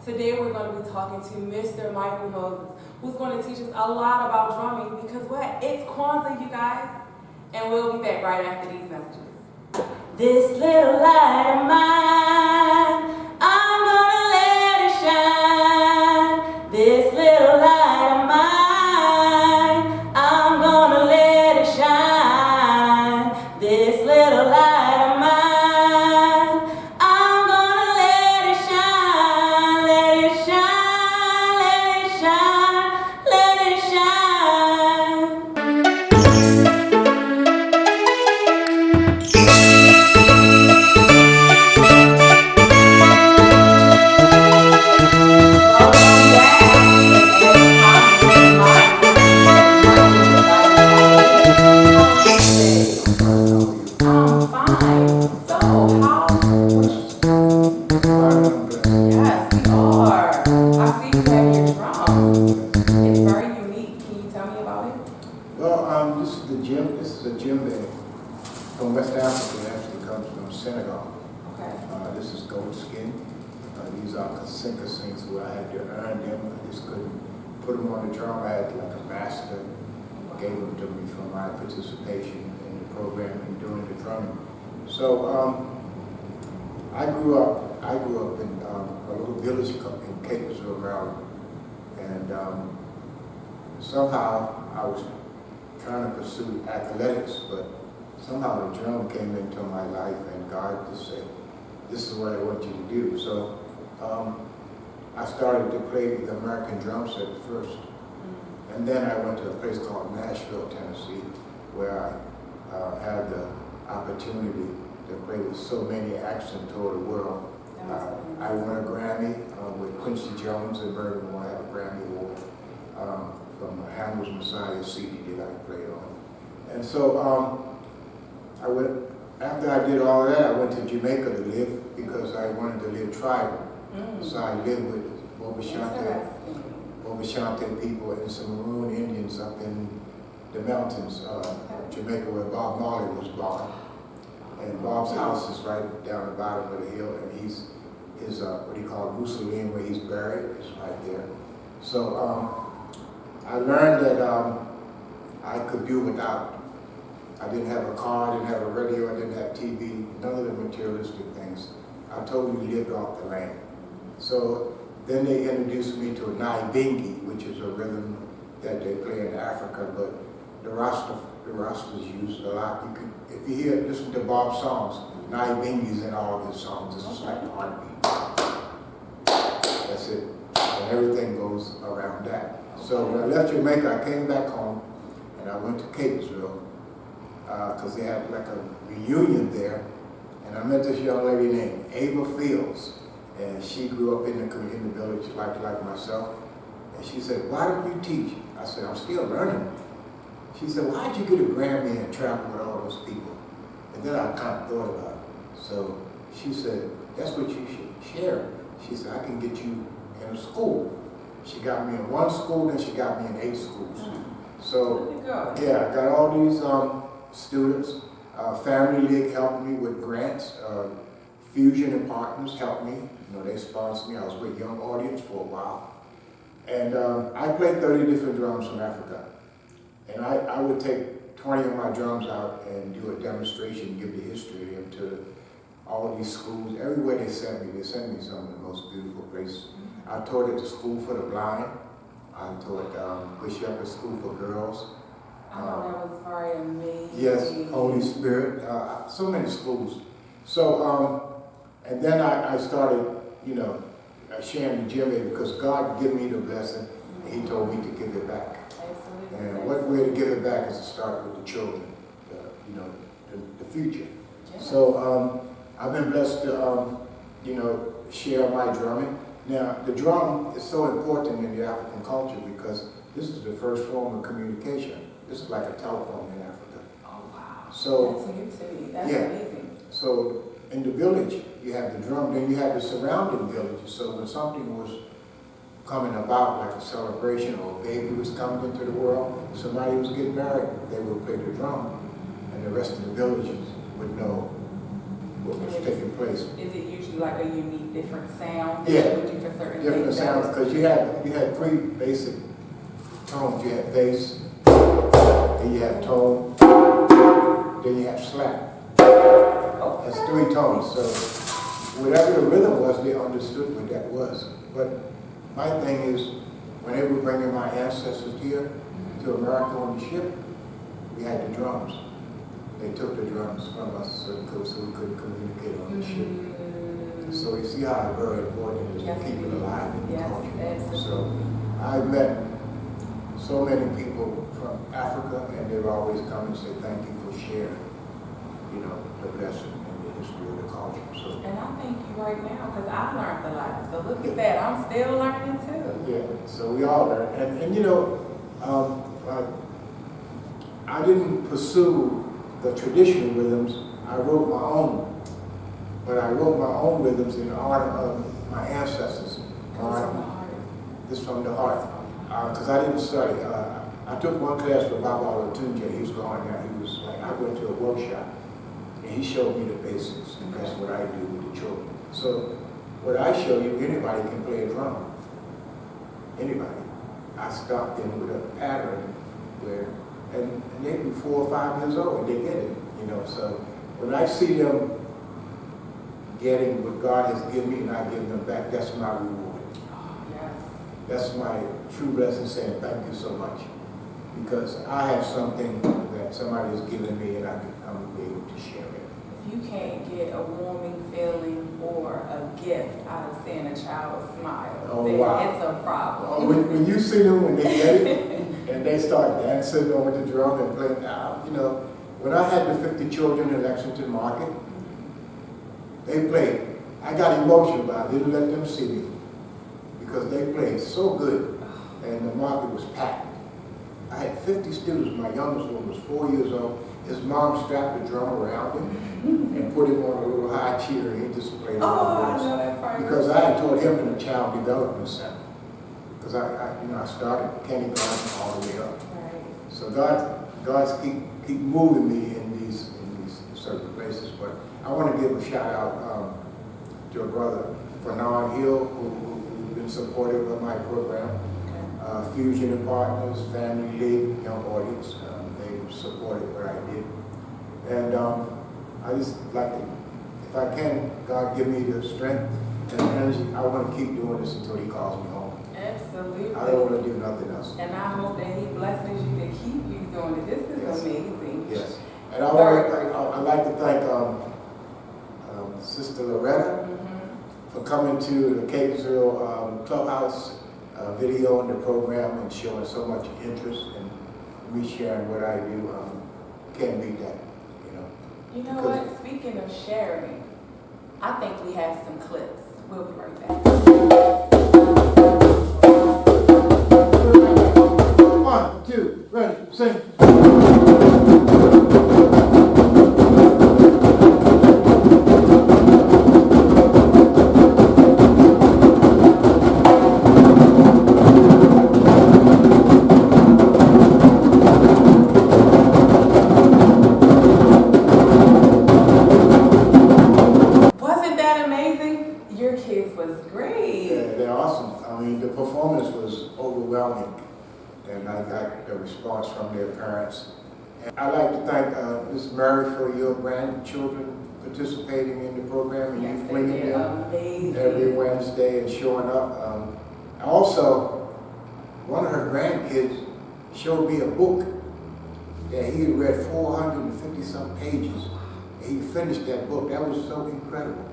Today we're going to be talking to Mr. Michael Moses, who's going to teach us a lot about drumming because what? It's Kwanzaa, you guys. And we'll be back right after these messages. This little light of mine, I'm gonna let it shine. This little light of mine, I'm gonna let it shine. This little light of mine, I'm gonna let it shine. Let it shine, let it shine, let it shine. From West Africa. It actually comes from Senegal. Okay. This is goat skin. These are kasinka sings where I had to earn them. I just couldn't put them on the drum. I had like a master gave them to me for my participation in the program and doing the drumming. So I grew up in a little village in Catonsville, Maryland, and somehow I was trying to pursue athletics, but somehow the drum came into my life and God just said, this is what I want you to do. So I started to play the American drum set first. And then I went to a place called Nashville, Tennessee, where I had the opportunity to play with so many acts in total world. I won a Grammy with Quincy Jones in Bergen. I had a Grammy award from Handel's Messiah CD that I played on. And so after I did all that, I went to Jamaica to live because I wanted to live tribal. So I lived with Bobashante people and some Maroon Indians up in the mountains, Jamaica, where Bob Marley was born. And Bob's house is right down the bottom of the hill, and his what he called Mussolini, where he's buried, is right there. So I learned that I could do without. I didn't have a car, I didn't have a radio, I didn't have TV, none of the materialistic things. I totally lived off the land. So then they introduced me to a Naibingi, which is a rhythm that they play in Africa, but the Rastas use a lot. If you listen to Bob's songs, Naibingi's in all of his songs. It's just like heartbeat. That's it. And everything goes around that. So when I left Jamaica, I came back home and I went to Catonsville, because they had like a reunion there, and I met this young lady named Ava Fields, and she grew up in the village like myself, and she said, why don't you teach? I said, I'm still learning. She said, why did you get a Grammy and travel with all those people? And then I kind of thought about it. So she said, that's what you should share. She said, I can get you in a school. She got me in one school, then she got me in 8 schools. So yeah, I got all these students. Family League helped me with grants. Fusion and Partners helped me. They sponsored me. I was with Young Audience for a while. And I played 30 different drums from Africa. And I would take 20 of my drums out and do a demonstration, give the history of them to all these schools. Everywhere they sent me some of the most beautiful places. I taught at the School for the Blind. I taught Bush Shepherd School for Girls. I know that was very amazing. Yes, Holy Spirit, so many schools. So, and then I started, sharing the Jimmy because God gave me the blessing, and He told me to give it back. Absolutely. And what way to give it back is to start with the children, the future. Yeah. So I've been blessed to, share my drumming. Now, the drum is so important in the African culture because this is the first form of communication. This is like a telephone in Africa. Oh, wow. So, that's new to me. That's yeah. amazing. So in the village, you have the drum, then you have the surrounding villages. So when something was coming about, like a celebration or a baby was coming into the world, somebody was getting married, they would play the drum, and the rest of the villages would know what was taking place. Is it usually like a unique, different sound? Yeah. That you would do for certain Different things? sounds, because you had three basic tones. You had bass, then you have tone, then you have slap. Okay. That's three tones. So whatever the rhythm was, they understood what that was. But my thing is, when they were bringing my ancestors here to America on the ship, we had the drums. They took the drums from us so we couldn't communicate on the ship. So you see how very important it is to keep it alive in the culture. So I met so many people from Africa, and they would always come and say thank you for sharing, the blessing and the history of the culture. So. And I thank you right now because I learned a lot. So look at that, I'm still learning too. Yeah, so we all learn. I didn't pursue the traditional rhythms. I wrote my own. But I wrote my own rhythms in honor of my ancestors. This from the heart. Because I didn't study. I took one class with Baba Olatunji. He was gone now. He was like, I went to a workshop and he showed me the basics. And that's what I do with the children. So what I show you, anybody can play a drum. Anybody. I stopped them with a pattern where, and they be 4 or 5 years old and they get it, So when I see them getting what God has given me and I give them back, that's my reward. Yes. That's my true blessing, saying thank you so much. Because I have something that somebody has given me and I'm able to share it. If you can't get a warming feeling or a gift out of seeing a child smile, then it's a problem. When you see them, when they get it, and they start dancing on with the drum and playing, when I had the 50 children in Lexington Market, they played. I got emotional, but I didn't let them see me because they played so good and the market was packed. I had 50 students. My youngest one was 4 years old. His mom strapped the drum around him and put him on a little high chair and he just played along with us. Because I had taught him in the Child Development Center. Because I started kindergarten all the way up. Right. So God's keep moving me in these certain places. But I want to give a shout out to a brother, Fernand Hill, who's been supportive of my program. Fusion and Partners, Family League, Young Audience, they supported what I did. And I just like to, if I can, God give me the strength and energy, I want to keep doing this until he calls me home. Absolutely. I don't want to do nothing else. And I hope that he blesses you to keep you doing it. This is amazing. Yes. And I'd like to thank Sister Loretta for coming to the Catonsville Clubhouse video in the program and showing so much interest in me sharing what I do. Can't beat that, You know what? Speaking of sharing, I think we have some clips. We'll be right back. 1, 2, ready, sing. And I got a response from their parents. And I'd like to thank Ms. Mary for your grandchildren participating in the program and you bringing them every Wednesday and showing up. Also, one of her grandkids showed me a book that he had read 450-some pages. And he finished that book. That was so incredible.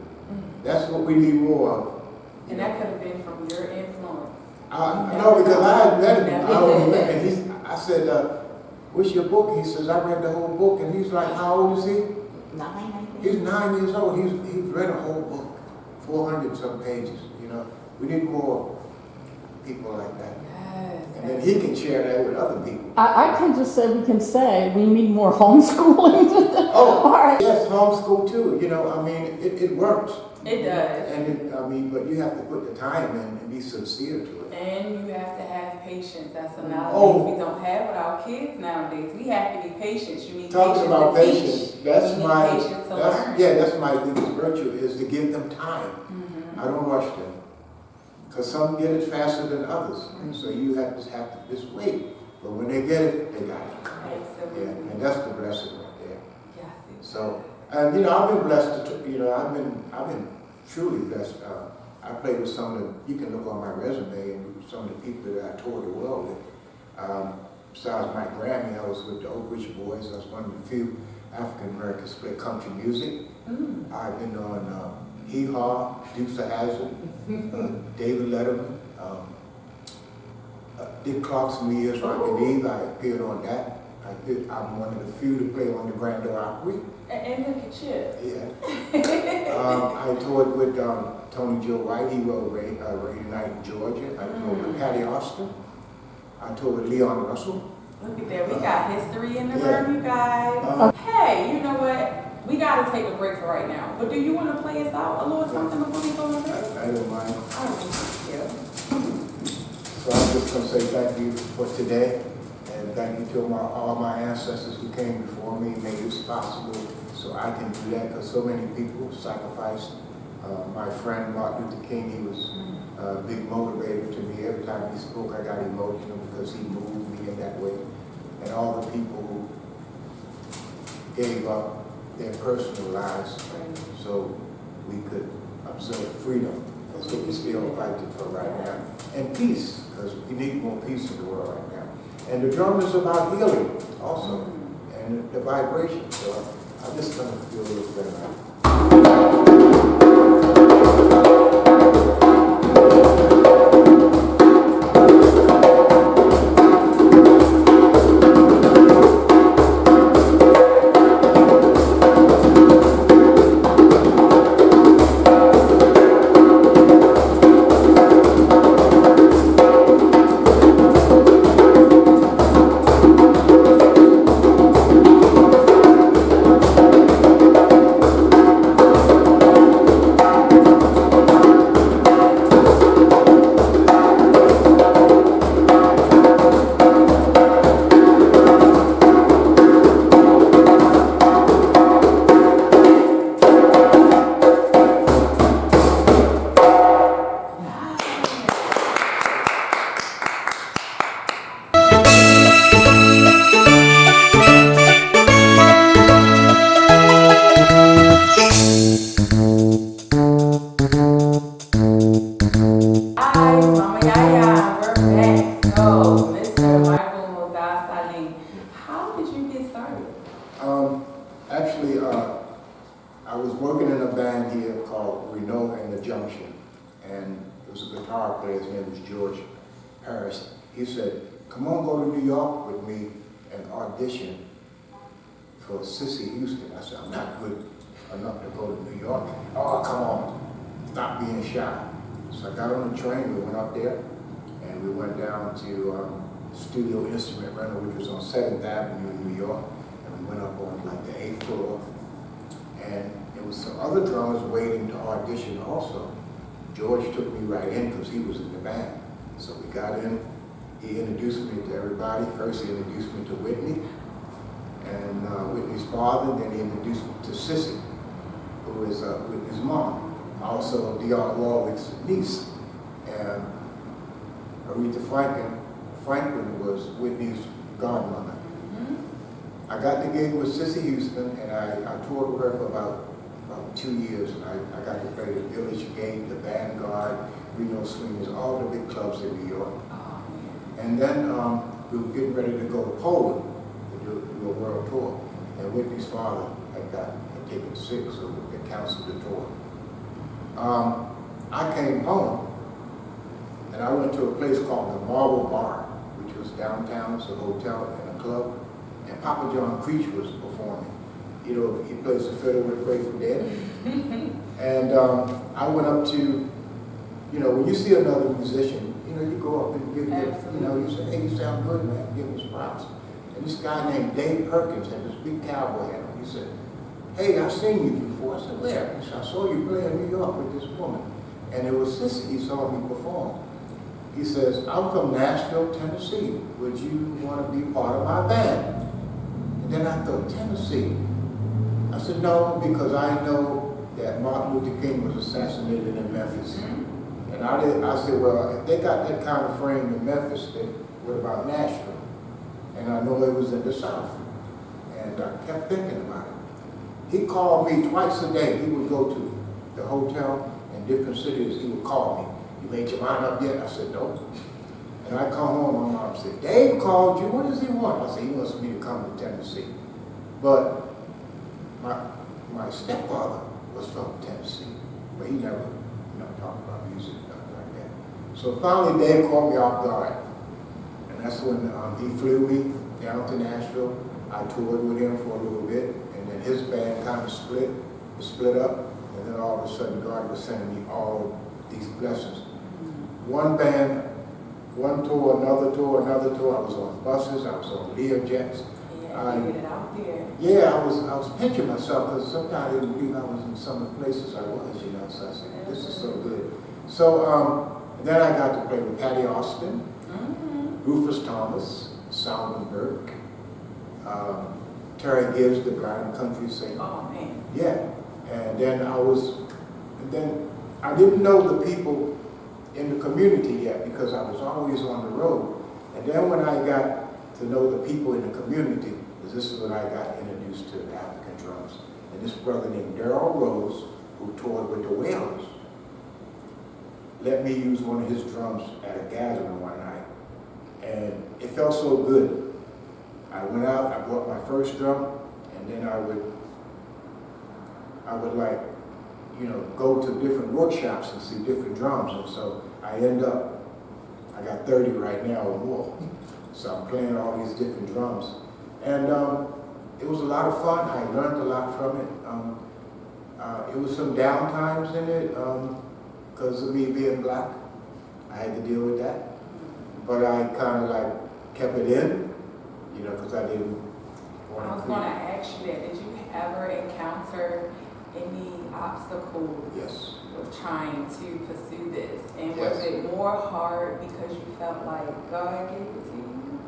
That's what we need more of. And that could have been from your influence. No, because I had met him. And I said, what's your book? He says, I read the whole book. And he's like, how old is he? 9. He's 9 years old. He's read a whole book, 400-some pages. We need more people like that. Yes. And then he can share that with other people. I can just say, we can say, we need more homeschooling. Oh, all right. yes, homeschool too. You know, I mean, it works. It does. And but you have to put the time in and be sincere to it. And you have to have patience. That's another Oh. thing we don't have with our kids nowadays. We have to be patient. You need Talking patience about to patience, teach. that's You need my, patience to learn. that's my biggest virtue, is to give them time. I don't rush them. Because some get it faster than others. And so you have to just wait. But when they get it, they got it. Absolutely. Yeah, and that's the blessing right there. Yes. So, and you know, I've been blessed to, you know, I've been truly blessed. I played with some of the, you can look on my resume and some of the people that I toured the world with. Besides my Grammy, I was with the Oak Ridge Boys. I was one of the few African Americans to play country music. I've been on Hee Haw, Dukes of Hazzard, David Letterman, Dick Clark's New Year's Rockin' Eve. I appeared on that. I'm one of the few to play on the Grand Ole Opry. And look at you. Yeah. I toured with Tony Joe White. He wrote Rainy Night in Georgia. I toured with Patty Austin. I toured with Leon Russell. Look at that. We got history in the Yeah. room, you guys. Hey, you know what? We got to take a break for right now. But do you want to play us out a little something before we go on break? I don't mind. All right. Thank you. So I'm just going to say thank you for today. And thank you to all my ancestors who came before me and made this possible so I can do that, because so many people sacrificed. My friend Martin Luther King, he was a big motivator to me. Every time he spoke, I got emotional because he moved me in that way. And all the people who gave up their personal lives so we could observe freedom. That's what we're still fighting for right now. And peace, because we need more peace in the world right now. And the drum is about healing also, and the vibration. So I'm just going to feel a little better now. Hi, Mama YAYA, we're back. So, Mr. Michael MOSZAH, how did you get started? Actually, I was working in a band here called Renault and the Junction, and there was a guitar player, his name was George Harris. He said, come on, go to New York with me and audition for Sissy Houston. I said, I'm not good enough to go to New York. Oh, come on, stop being shy. So I got on the train, we went up there, and we went down to Studio Instrument Rental, which was on 7th Avenue in New York, and we went up on like the 8th floor. And there was some other drummers waiting to audition also. George took me right in because he was in the band. So we got in, he introduced me to everybody. First he introduced me to Whitney, and Whitney's father, then he introduced me to Sissy, who is Whitney's mom. Also Dionne Warwick's niece, and Aretha Franklin was Whitney's godmother. I got the gig with Sissy Houston, and I toured with her for about 2 years. I got to play the Village Gate, the Vanguard, Reno Swingers, all the big clubs in New York. And then we were getting ready to go to Poland to do a world tour, and Whitney's father had taken sick, so they canceled the tour. I came home, and I went to a place called the Marble Bar, which was downtown. It's a hotel and a club, and Papa John Creech was performing. You know, he plays the fiddle with Grateful Dead. And I went up to, you know, when you see another musician, You know, you go up and give you know, you say, hey, you sound good, man, give him his props. And this guy named Dave Perkins had this big cowboy hat on. He said, hey, I've seen you before. I said, where? He said, I saw you play in New York with this woman. And it was Sissy, he saw me perform. He says, I'm from Nashville, Tennessee. Would you want to be part of my band? And then I thought, Tennessee? I said, no, because I know that Martin Luther King was assassinated in Memphis. And I said, well, if they got that kind of frame in Memphis, then what about Nashville? And I know it was in the South. And I kept thinking about it. He called me twice a day. He would go to the hotel in different cities. He would call me. You made your mind up yet? I said, no. And I come home, my mom said, Dave called you. What does he want? I said, he wants me to come to Tennessee. But my stepfather was from Tennessee, but he never, talked about music, nothing like that. So finally, Dave called me off guard. And that's when he flew me down to Nashville. I toured with him for a little bit, and then his band kind of split up, and then all of a sudden God was sending me all these blessings. One band, one tour, another tour, another tour. I was on buses, I was on Learjets. Yeah, I was pinching myself because sometimes I didn't believe I was in some of the places I was, So I said, this is so good. So then I got to play with Patty Austin, Rufus Thomas, Solomon Burke, Terry Gibbs, the blind country singer. Oh man. Yeah, and then I didn't know the people in the community yet because I was always on the road. And then when I got to know the people in the community, this is when I got introduced to African drums. And this brother named Darryl Rose, who toured with the Wailers, let me use one of his drums at a gathering one night. And it felt so good. I went out, I bought my first drum, and then I would like, go to different workshops and see different drums. And so I got 30 right now or more. So I'm playing all these different drums. And it was a lot of fun. I learned a lot from it. It was some down times in it because of me being black. I had to deal with that. But I kind of like kept it in, because I didn't want to. I was going to ask you that. Did you ever encounter any obstacles with trying to pursue this? And was it more hard because you felt like God gave it to you?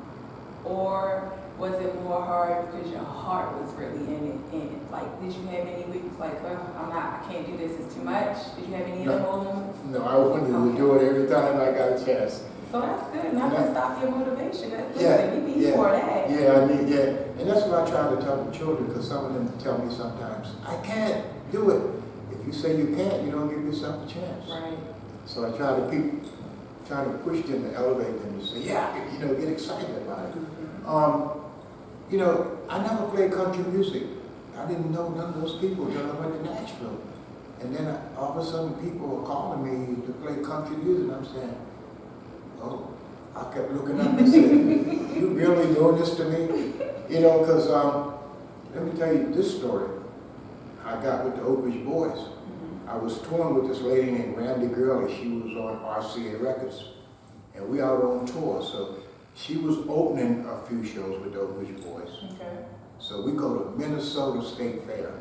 Or was it more hard because your heart was really in it? Like, did you have any weeks like, I can't do this, it's too much? Did you have any of those moments? No, I wanted to do it every time I got a chance. So that's good. Not to stop your motivation. Listen, we need more of that. And that's what I try to tell the children, because some of them tell me sometimes, I can't do it. If you say you can't, you don't give yourself a chance. Right. So I try to push them to elevate them to say, get excited about it. I never played country music. I didn't know none of those people until I went to Nashville. And then all of a sudden people were calling me to play country music, and I'm saying, oh, I kept looking up and saying, you really doing this to me? Because let me tell you this story. I got with the Oak Ridge Boys. I was touring with this lady named Randy Gurley. She was on RCA Records. And we out on tour. So she was opening a few shows with the Oak Ridge Boys. Okay. So we go to Minnesota State Fair.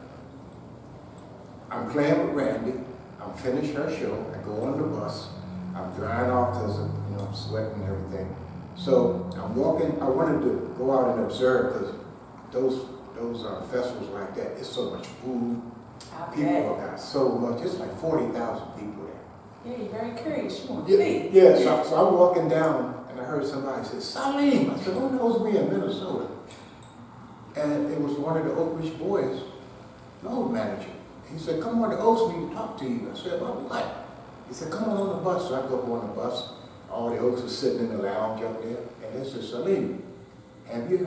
I'm playing with Randy. I'm finished her show. I go on the bus. I'm drying off because I'm sweating and everything. So I'm walking. I wanted to go out and observe because those festivals like that, it's so much food. People got so much. It's like 40,000 people there. Yeah, you're very curious. You want to see. Yeah. So I'm walking down and I heard somebody say, Salim. I said, who knows me in Minnesota? And it was one of the Oak Ridge Boys, the old manager. He said, come on, the Oaks need to talk to you. I said, about what? He said, come on the bus. So I go on the bus. All the Oaks are sitting in the lounge up there. And they said, Salim, have you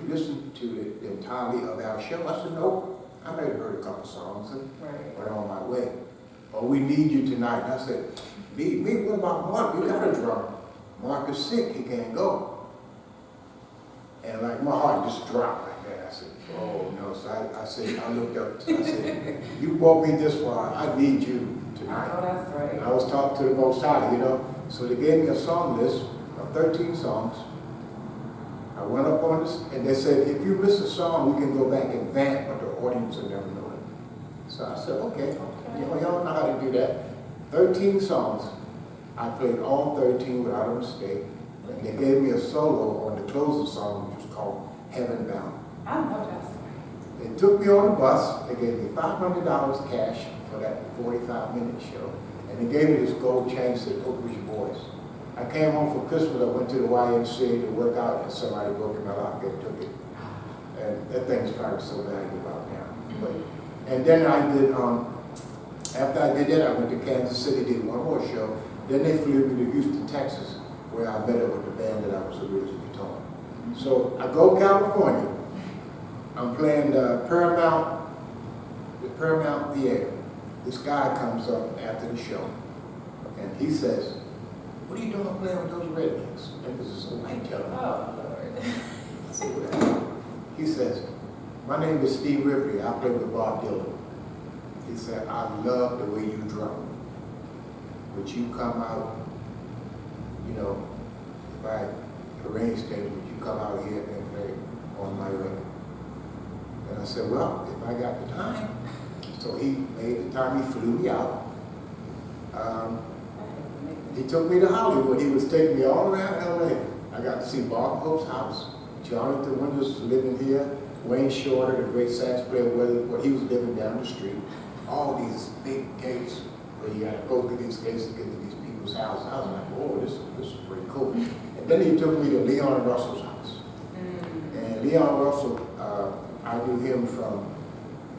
listened to the entirety of our show? I said, no. I might have heard a couple songs and went on my way. Oh, we need you tonight. And I said, me? What about Mark? You got a drummer. Mark is sick. He can't go. And like my heart just dropped like that. I said, oh no. So I looked up. I said, you brought me this far. I need you tonight. Oh, that's right. And I was talking to the MOSZAH, So they gave me a song list of 13 songs. I went up on this, and they said, if you miss a song, we can go back and vamp, but the audience will never know it. So I said, okay. Y'all know how to do that. 13 songs. I played all 13 without a mistake. And they gave me a solo on the closing song, which was called Heaven Bound. I know that song. They took me on the bus. They gave me $500 cash for that 45-minute show. And they gave me this gold chain that said Oak Ridge Boys. I came home for Christmas. I went to the YMCA to work out, and somebody broke in my locker and took it. And that thing's probably so valuable out now. And then I did, after I did that, I went to Kansas City, did one more show. Then they flew me to Houston, Texas, where I met up with the band that I was originally touring. So I go to California. I'm playing the Paramount Theater. This guy comes up after the show, and he says, "What are you doing playing with those rednecks?" And this is a white gentleman. Oh, Lord. I said, "What?" He says, "My name is Steve Ripley. I play with Bob Dylan." He said, "I love the way you drum. Would you come out, you know, if I arrange things, would you come out here and play on my record?" And I said, "Well, if I got the time." So he made the time. He flew me out. He took me to Hollywood. He was taking me all around LA. I got to see Bob Hope's house. Jonathan Winters was living here. Wayne Shorter, the great sax player, where he was living down the street. All these big gates where you got to go through these gates to get to these people's houses. I was like, "Oh, this is pretty cool." And then he took me to Leon Russell's house. And Leon Russell, I knew him from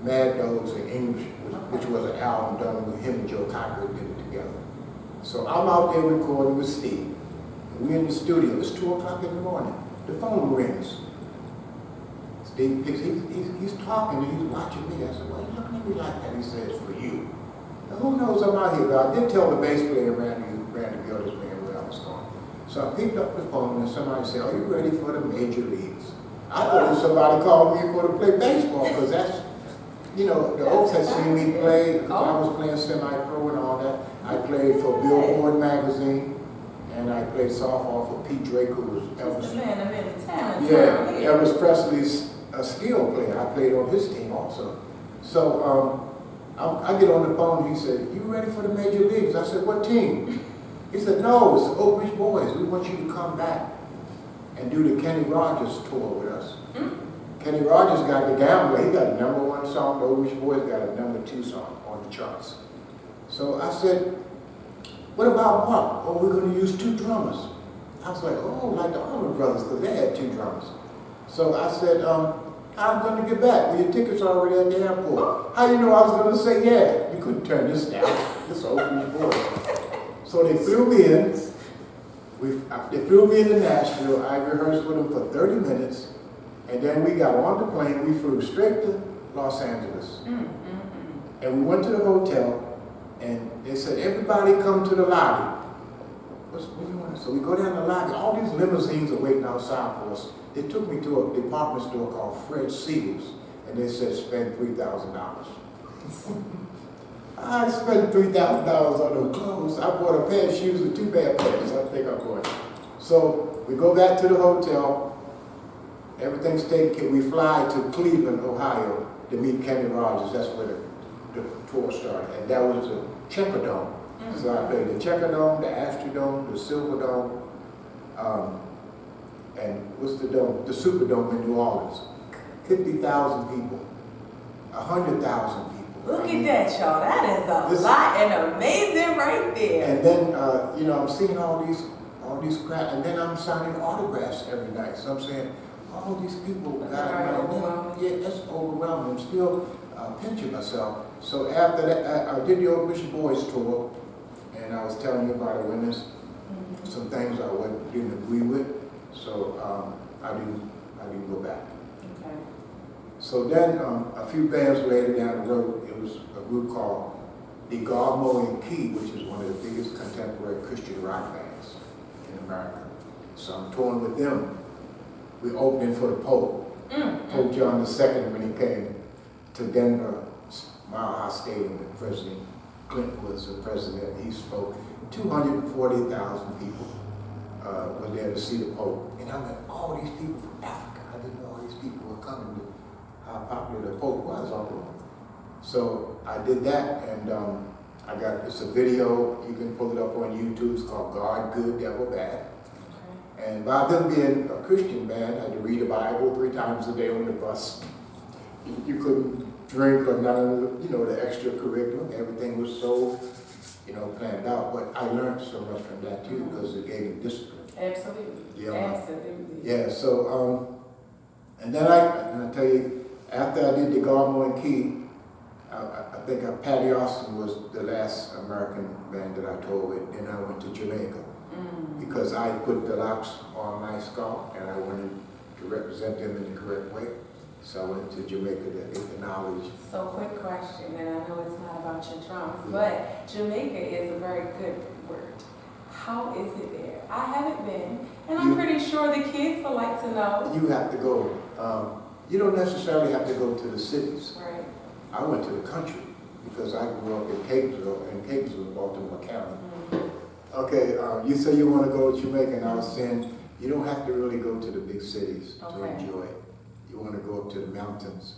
Mad Dogs in English, which was an album done with him and Joe Cocker did it together. So I'm out there recording with Steve. We're in the studio. It's 2 o'clock in the morning. The phone rings. Steve picks, he's talking and he's watching me. I said, "Why are you looking at me like that?" He says, "For you." Now, who knows I'm out here, but I did tell the bass player Randy Gilda's man where I was going. So I picked up the phone and somebody said, "Are you ready for the major leagues?" I thought it was somebody calling me for to play baseball, because that's, you know, the Oaks had seen me play, because I was playing semi-pro and all that. I played for Billboard magazine, and I played softball for Pete Drake, who was Elvis. Elvis Presley's steel player. I played on his team also. So I get on the phone, he said, "You ready for the major leagues?" I said, "What team?" He said, "No, it's the Oak Ridge Boys. We want you to come back and do the Kenny Rogers tour with us." Kenny Rogers got the Gambler. He got a #1 song. The Oak Ridge Boys got a #2 song on the charts. So I said, "What about what?" "Oh, we're going to use 2 drummers." I was like, "Oh, like the Allman Brothers," because they had 2 drummers. So I said, "I'm going to get back. Well, your tickets are already at the airport." "How you know I was going to say yeah?" You couldn't turn this down. This is Oak Ridge Boys. So they flew me in. They flew me into Nashville. I rehearsed with them for 30 minutes. And then we got on the plane. We flew straight to Los Angeles. And we went to the hotel. And they said, "Everybody come to the lobby." What do you want? So we go down the lobby. All these limousines are waiting outside for us. They took me to a department store called Fred Seals. And they said, "Spend $3,000. I spent $3,000 on those clothes. I bought a pair of shoes and 2 bad pairs. I think I bought it. So we go back to the hotel. Everything's taken care. We fly to Cleveland, Ohio to meet Kenny Rogers. That's where the tour started. And that was the Checkerdome. So I played the Checkerdome, the Astrodome, the Silverdome, and what's the dome? The Superdome in New Orleans. 50,000 people. 100,000 people. Look at that, y'all. That is a lot and amazing right there. And then, you know, I'm seeing all these crap, and then I'm signing autographs every night. So I'm saying, all these people got my name. Yeah, that's overwhelming. I'm still pinching myself. So after that, I did the Oak Ridge Boys tour, and I was telling you about the winners, some things I didn't agree with. So I didn't go back. Okay. So then, a few bands later down the road, it was a group called the Garmo and Key, which is one of the biggest contemporary Christian rock bands in America. So I'm touring with them. We're opening for the Pope, Pope John II, when he came to Denver, Mile High Stadium with President Clinton was the president, he spoke. 240,000 people were there to see the Pope. And I'm like, all these people from Africa. I didn't know all these people were coming to how popular the Pope was all over. So I did that, and it's a video, you can pull it up on YouTube. It's called God Good, Devil Bad. And by them being a Christian band, I had to read the Bible 3 times a day on the bus. You couldn't drink or none of the extra curriculum. Everything was so, planned out. But I learned so much from that too, because it gave me discipline. Absolutely. Absolutely. Yeah, so, and then I tell you, after I did the Garmo and Key, I think Patty Austin was the last American band that I toured with. Then I went to Jamaica because I put the locks on my scarf and I wanted to represent them in the correct way. So I went to Jamaica to get the knowledge. So quick question, and I know it's not about your drums, but Jamaica is a very good word. How is it there? I haven't been, and I'm pretty sure the kids would like to know. You have to go. You don't necessarily have to go to the cities. Right. I went to the country because I grew up in Capesville, Baltimore County. Okay, you say you want to go to Jamaica, and I was saying you don't have to really go to the big cities to enjoy it. You want to go up to the mountains,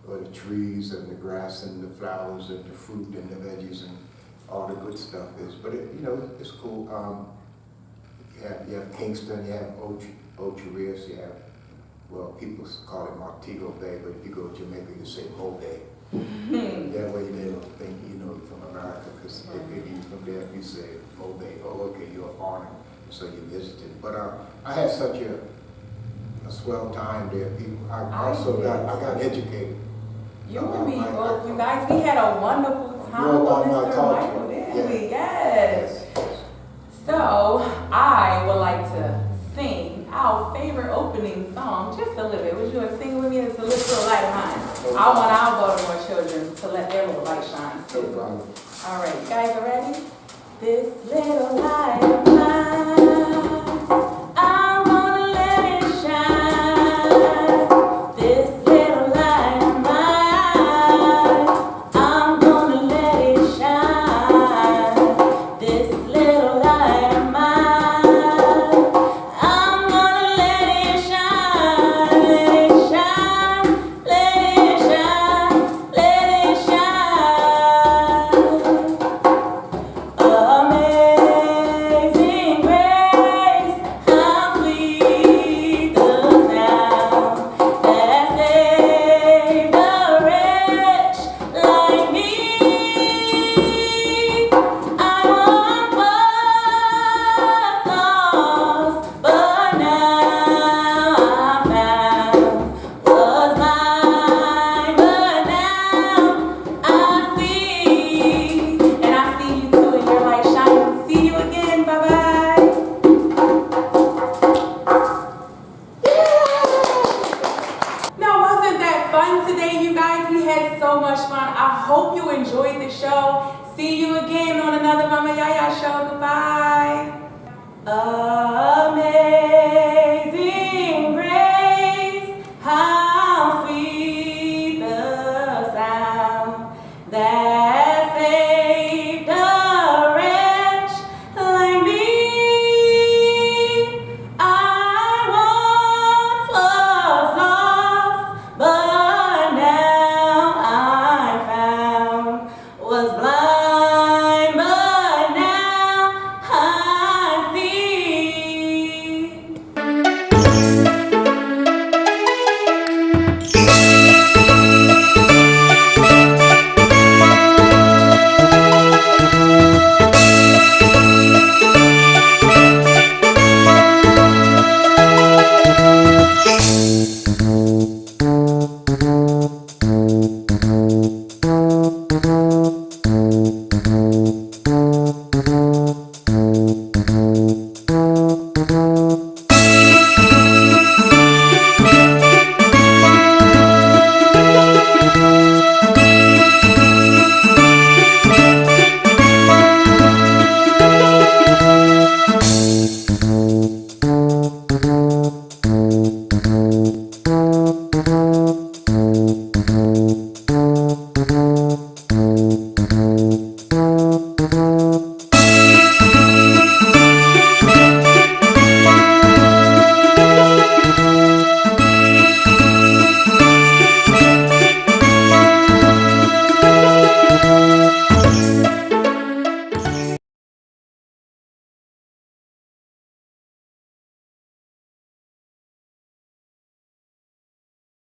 where the trees and the grass and the flowers and the fruit and the veggies and all the good stuff is. But it's cool. You have Kingston, you have Ocho Rios, you have, well, people call it Montego Bay, but if you go to Jamaica, you say Mo Bay. That way they don't think you're from America, because if you from there, you say Mo Bay. Oh, okay, you're a foreigner, so you visited. But I had such a swell time there. People, I got educated. You and me both. You guys, we had a wonderful time with Mr. Michael, didn't we? Yes. So I would like to sing our favorite opening song, just a little bit. Would you sing with me? It's a little light of mine. I want our Baltimore children to let their little light shine too. No problem. All right, you guys are ready? This little light of mine, I'm gonna let it shine. This little light of mine, I'm gonna let it shine. This little light of mine, I'm gonna let it shine. Let it shine, let it shine, let it shine. Amazing grace, how sweet the sound that saved a wretch like me. I once was lost, but now I'm found. Was blind, but now I see. And I see you too, and your light shining. See you again. Bye-bye. Now, wasn't that fun today, you guys? We had so much fun. I hope you enjoyed the show. See you again on another Mama YAYA show. Goodbye.